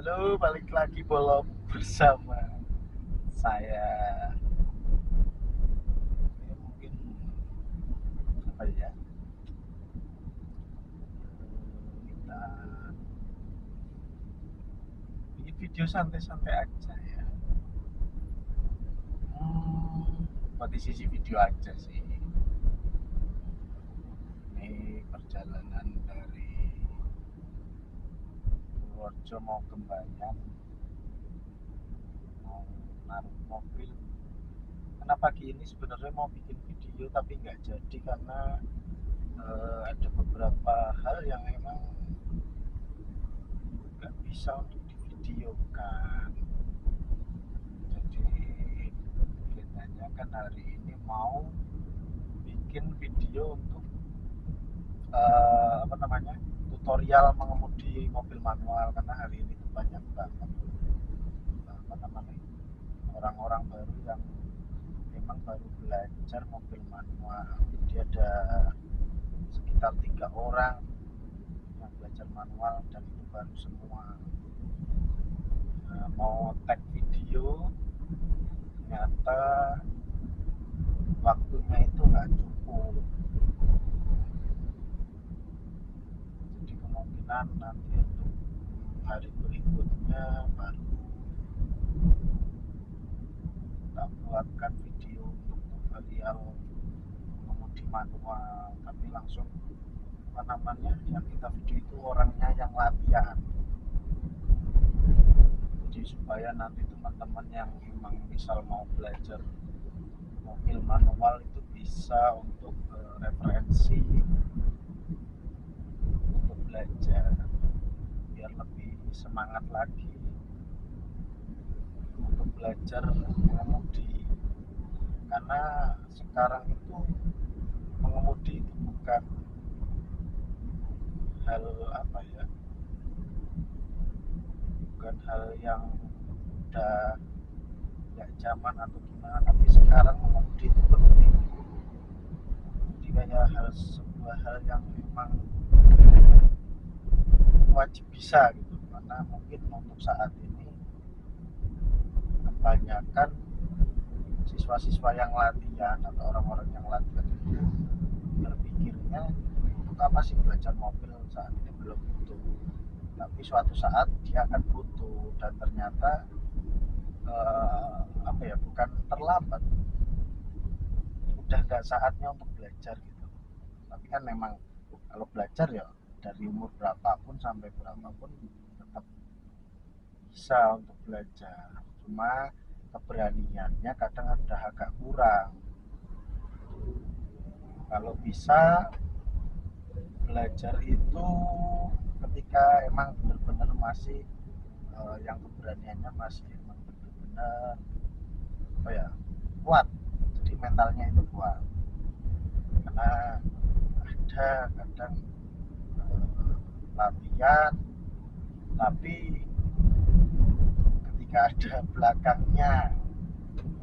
Halo, balik lagi bolong bersama saya. Ya, mungkin apa ya? Kita bikin video santai-santai aja ya. Buat di sisi video aja sih. Ini perjalanan dari Purworejo mau ke Bayan, mau naruh mobil. Karena pagi ini sebenarnya mau bikin video tapi nggak jadi karena ada beberapa hal yang emang nggak bisa untuk divideokan. Jadi ceritanya kan hari ini mau bikin video untuk apa namanya, tutorial mengemudi mobil manual karena hari ini tuh banyak banget apa namanya, orang-orang baru yang memang baru belajar mobil manual. Jadi ada sekitar 3 orang yang belajar manual dan itu baru semua. Mau tag video ternyata waktunya itu nggak cukup, jadi kemungkinan nanti untuk hari berikutnya baru kita buatkan video untuk tutorial mengemudi manual, tapi langsung apa namanya, yang kita video itu orangnya yang latihan, jadi supaya nanti teman-teman yang memang misal mau belajar mobil manual itu bisa untuk referensi untuk belajar biar lebih semangat lagi untuk belajar mengemudi. Karena sekarang itu mengemudi itu bukan hal apa ya, bukan hal yang udah nggak zaman atau gimana, tapi sekarang mengemudi itu penting. Jadi kayak sebuah hal yang memang wajib bisa gitu, karena mungkin untuk saat ini kebanyakan siswa-siswa yang latihan atau orang-orang yang latihan itu berpikirnya untuk apa sih belajar mobil saat ini, belum butuh, tapi suatu saat dia akan butuh. Dan ternyata apa ya, bukan terlambat, udah gak saatnya untuk belajar gitu. Tapi kan memang kalau belajar ya dari umur berapapun sampai berapapun tetap bisa untuk belajar, cuma keberaniannya kadang udah agak kurang. Kalau bisa belajar itu ketika emang benar-benar masih yang keberaniannya masih emang benar-benar apa ya, kuat, jadi mentalnya itu kuat. Karena ada kadang latihan tapi ketika ada belakangnya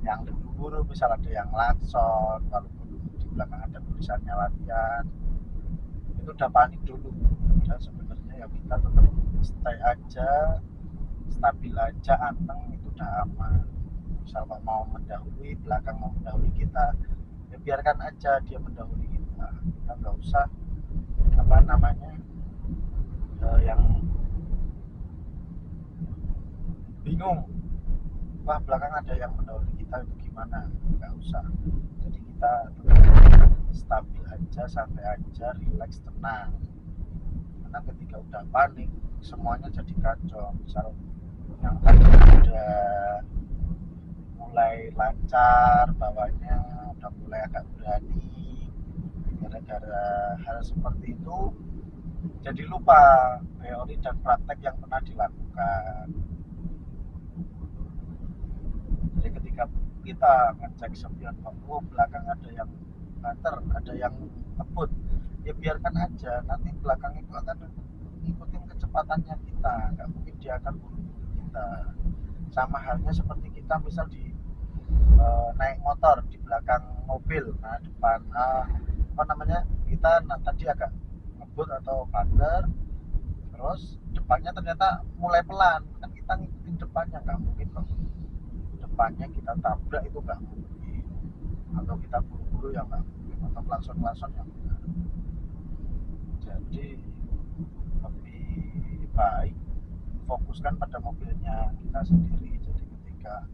yang lebih buru, misal ada yang klakson walaupun di belakang ada tulisannya latihan, itu udah panik dulu. Dan sebenarnya ya kita tetap stay aja, stabil aja, anteng, itu udah aman. Misal Pak mau mendahului, belakang mau mendahului kita, ya biarkan aja dia mendahului kita. Kita nggak usah apa namanya, yang bingung, wah belakang ada yang mendahului kita itu gimana, nggak usah. Jadi kita tetap stabil aja, santai aja, relax, tenang. Karena ketika udah panik semuanya jadi kacau. Misal yang tadi udah mulai lancar bawahnya, udah mulai agak berani, gara-gara hal seperti itu jadi lupa teori dan praktek yang pernah dilakukan. Jadi ketika kita ngecek spion, oh belakang ada yang banter, ada yang ngebut, ya biarkan aja, nanti belakang itu akan ngikutin kecepatannya kita, nggak mungkin dia akan buru kita. Sama halnya seperti kita misal di naik motor di belakang mobil, nah depan apa namanya, kita tadi agak ngebut atau banter, Terus depannya ternyata mulai pelan, kan kita ngikutin depannya, nggak mungkin kok depannya kita tabrak, itu nggak mungkin. Atau kita buru-buru ya nggak mungkin, atau klakson-klakson ya nggak. Jadi lebih baik fokuskan pada mobilnya kita sendiri. Jadi ketika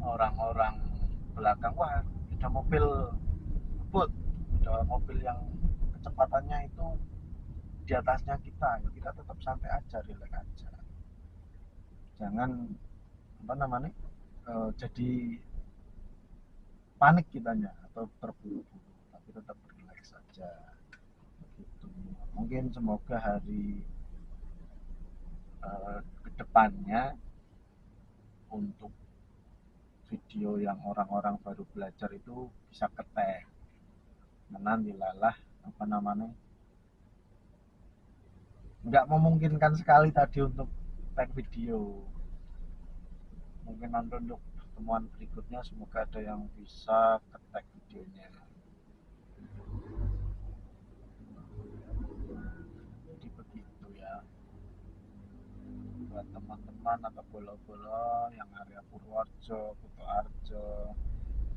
orang-orang belakang, wah ada mobil ngebut, ada mobil yang kecepatannya itu di atasnya kita, ya kita tetap santai aja, relax aja, jangan apa namanya jadi panik kitanya atau terburu-buru, tapi tetap relax saja begitu. Mungkin semoga hari kedepannya untuk video yang orang-orang baru belajar itu bisa ketek, nanti lalah apa namanya nggak memungkinkan sekali tadi untuk tag video. Mungkin nanti untuk pertemuan berikutnya semoga ada yang bisa ketek videonya. Jadi begitu ya buat teman-teman atau bolo-bolo yang area Purworejo, Kutoarjo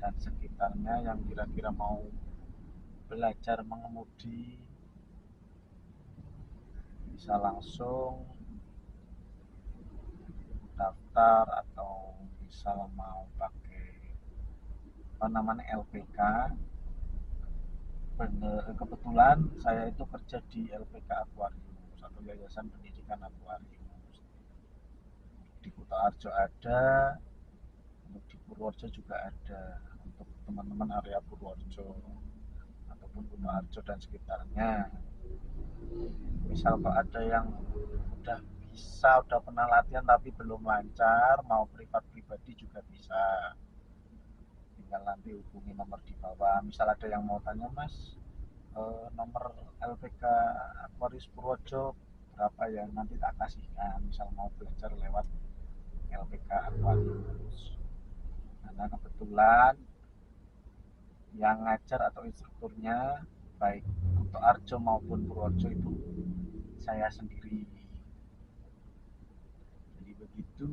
dan sekitarnya yang kira-kira mau belajar mengemudi, bisa langsung daftar atau misal mau pakai apa namanya LPK. Kebetulan saya itu kerja di LPK Aquarium, satu yayasan pendidikan akuarium. Di Kutoarjo ada, untuk di Purworejo juga ada, untuk teman-teman area Purworejo ataupun Kutoarjo dan sekitarnya. Misal kalau ada yang udah bisa, udah pernah latihan tapi belum lancar, mau privat pribadi juga bisa, tinggal nanti hubungi nomor di bawah. Misal ada yang mau tanya, Mas, nomor LPK Aquarius Purworejo berapa ya, nanti tak kasihkan, misal mau belajar lewat LPK Aquarius. Karena kebetulan yang ngajar atau instrukturnya baik Kutoarjo maupun Purworejo itu saya sendiri. Jadi begitu.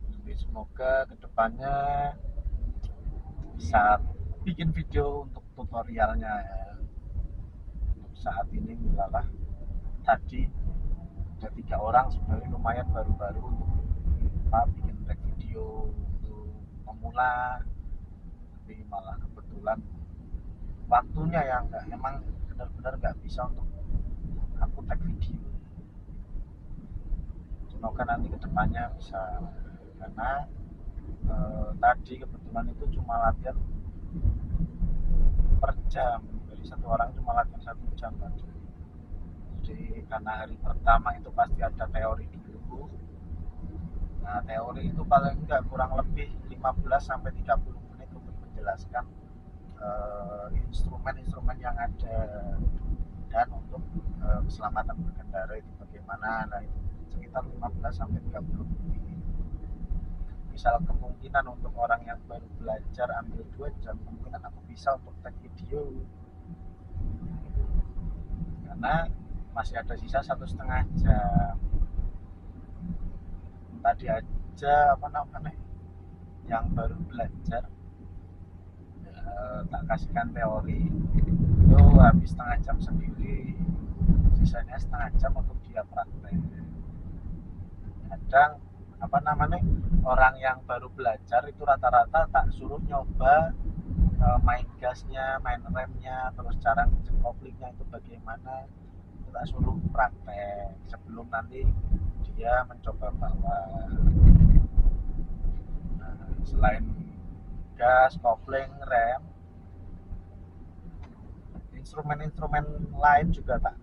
Jadi semoga kedepannya bisa bikin video untuk tutorialnya ya. Untuk saat ini misalnya tadi ada 3 orang, sebenarnya lumayan baru-baru untuk bikin tag video untuk pemula, tapi malah kebetulan waktunya yang enggak, emang benar-benar nggak bisa untuk aku tag video. Semoga nanti kedepannya bisa, karena tadi kebetulan itu cuma latihan per jam, jadi satu orang cuma latihan 1 jam tadi. Jadi karena hari pertama itu pasti ada teori dulu. Nah, teori itu paling enggak kurang lebih 15 sampai 30 menit untuk menjelaskan instrumen-instrumen yang ada dan untuk keselamatan berkendara itu bagaimana. Nah, itu sekitar 15 sampai 30 menit. Misal kemungkinan untuk orang yang baru belajar ambil 2 jam, kemungkinan aku bisa untuk tag video, karena masih ada sisa 1,5 jam. Tadi aja apa namanya yang baru belajar tak kasihkan teori itu habis setengah jam sendiri, sisanya setengah jam untuk dia praktek. Kadang apa namanya orang yang baru belajar itu rata-rata tak suruh nyoba main gasnya, main remnya, terus cara ngecek koplingnya itu bagaimana, itu tak suruh praktek sebelum nanti dia mencoba bawa. Nah, selain gas, kopling, rem, instrumen-instrumen lain juga tak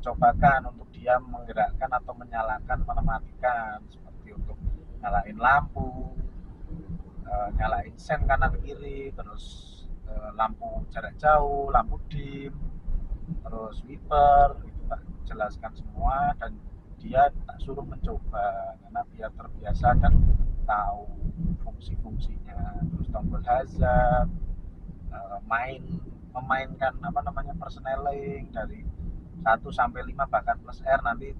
cobakan untuk dia menggerakkan atau menyalakan, mematikan, seperti untuk nyalain lampu, nyalain sen kanan kiri, terus lampu jarak jauh, lampu dim, terus wiper, itu tak jelaskan semua dan dia tak suruh mencoba karena biar terbiasa dan tahu fungsi-fungsinya. Terus tombol hazard, main memainkan apa namanya personeling dari 1 sampai 5 bahkan plus R, nanti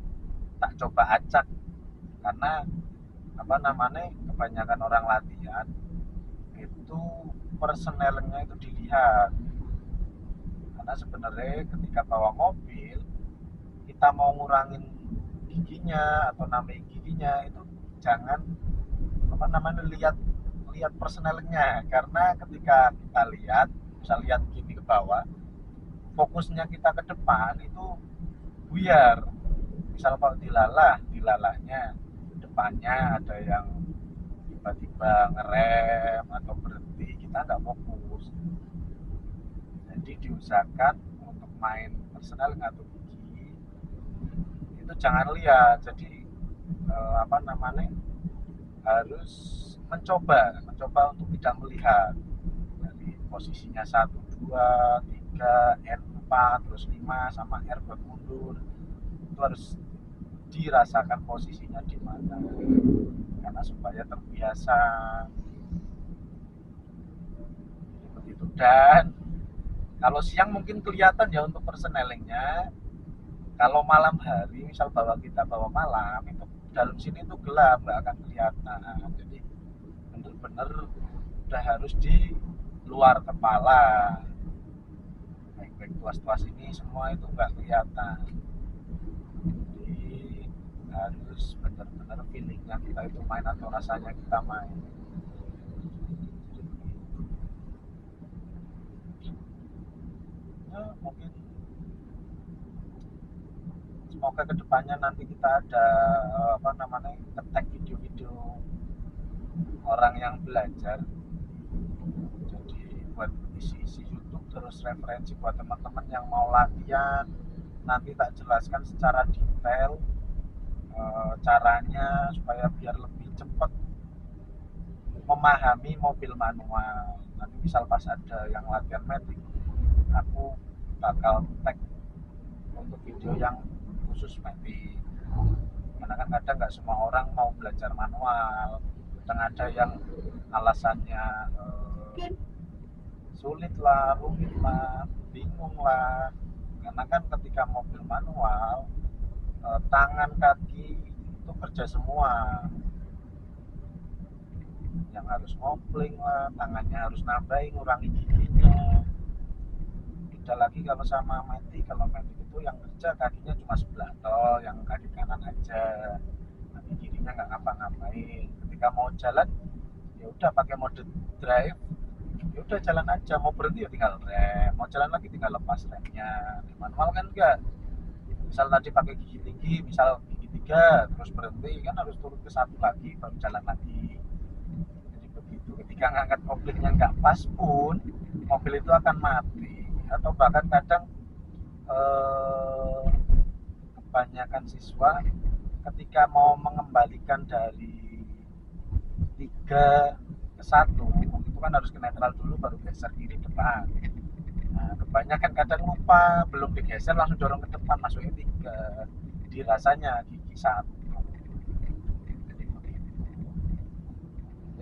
tak coba acak. Karena apa namanya kebanyakan orang latihan itu personelingnya itu dilihat. Karena sebenarnya ketika bawa mobil kita mau ngurangin giginya atau nambahin giginya itu jangan apa namanya lihat lihat personelingnya, karena ketika kita lihat bisa lihat gini ke bawah, fokusnya kita ke depan itu buyar. Misal kalau dilalahnya depannya ada yang tiba-tiba ngerem atau berhenti, kita nggak fokus. Jadi diusahakan untuk main personal atau gigi itu jangan lihat. Jadi apa namanya harus mencoba untuk tidak melihat dari posisinya 1, 2, 3, N4 terus 5 sama R buat mundur, itu harus dirasakan posisinya di mana, karena supaya terbiasa begitu. Dan kalau siang mungkin kelihatan ya untuk personelingnya. Kalau malam hari misal kita bawa malam itu dalam sini tuh gelap, nggak akan kelihatan. Jadi bener-bener udah harus di luar kepala, baik tuas-tuas ini semua itu nggak kelihatan. Jadi harus bener-bener feelingnya kita itu main atau rasanya kita main. Ya mungkin semoga kedepannya nanti kita ada apa namanya ngetek video-video orang yang belajar, jadi buat isi YouTube, terus referensi buat teman-teman yang mau latihan. Nanti tak jelaskan secara detail caranya supaya biar lebih cepat memahami mobil manual. Nanti misal pas ada yang latihan matic, aku bakal tag untuk video yang khusus matic. Karena kan kadang nggak semua orang mau belajar manual, kadang ada yang alasannya sulit lah, rumit lah, bingung lah. Karena kan ketika mobil manual tangan kaki itu kerja semua, yang harus ngopling lah, tangannya harus nambahin, ngurangi giginya. Beda lagi kalau sama matic. Kalau matic itu yang kerja kakinya cuma sebelah toh, yang kaki kanan aja, kaki kirinya nggak ngapa-ngapain. Ketika mau jalan ya udah pakai mode drive, ya udah jalan aja, mau berhenti ya tinggal rem, mau jalan lagi tinggal lepas remnya. Di manual kan enggak, misal tadi pakai gigi tinggi, misal gigi 3 terus berhenti, kan harus turun ke 1 lagi baru jalan lagi. Jadi begitu, ketika ngangkat koplingnya nggak pas pun mobil itu akan mati. Atau bahkan kadang kebanyakan siswa ketika mau mengembalikan dari 3 ke 1 itu kan harus ke netral dulu baru geser kiri depan. Nah, kebanyakan kadang lupa, belum digeser langsung dorong ke depan, masuknya 3, dirasanya gigi 1. Jadi begitu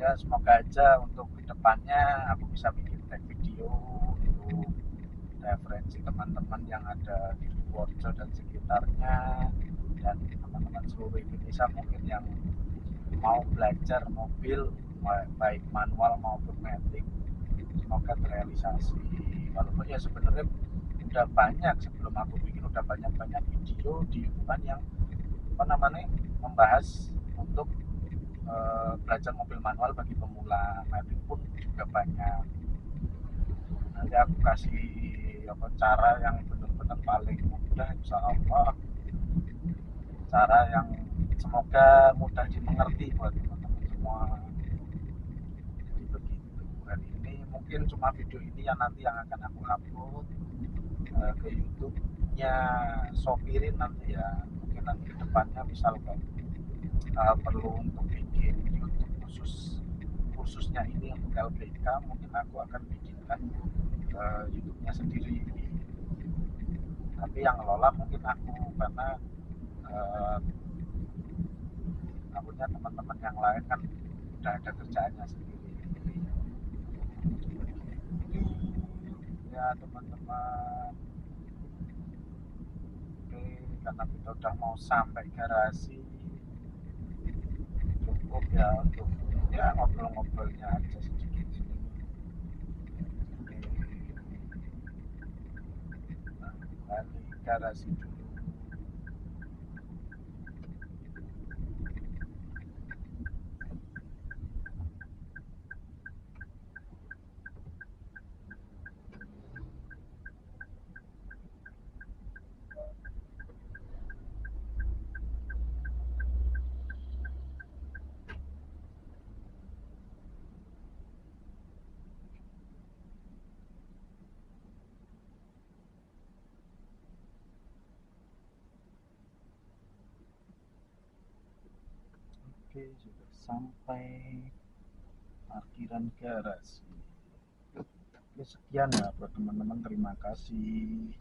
ya. Semoga aja untuk kedepannya aku bisa bikin tag video untuk referensi teman-teman yang ada di Purworejo dan sekitarnya, dan teman-teman seluruh Indonesia mungkin yang mau belajar mobil baik manual maupun matic. Semoga terrealisasi. Walaupun ya sebenarnya udah banyak, sebelum aku bikin udah banyak video di YouTube yang apa namanya membahas untuk belajar mobil manual bagi pemula. Matic pun juga banyak. Nanti aku kasih apa cara yang benar-benar paling mudah, insya Allah, cara yang semoga mudah dimengerti buat teman-teman semua. Jadi begitu. Hari ini mungkin cuma video ini yang nanti yang akan aku upload ke YouTube-nya Sopirin nanti ya. Mungkin nanti kedepannya misalkan perlu untuk bikin YouTube khususnya ini untuk LPK, mungkin aku akan bikinkan YouTube-nya sendiri. Tapi yang ngelola mungkin aku, karena takutnya teman-teman yang lain kan udah ada kerjaannya sendiri. ya teman-teman. Oke, karena kita udah mau sampai garasi, cukup ya untuk ya ngobrol-ngobrolnya aja sedikit sini. Oke, nah, balik garasi dulu. Oke, sudah sampai parkiran garasi. Oke, sekian ya buat teman-teman, terima kasih.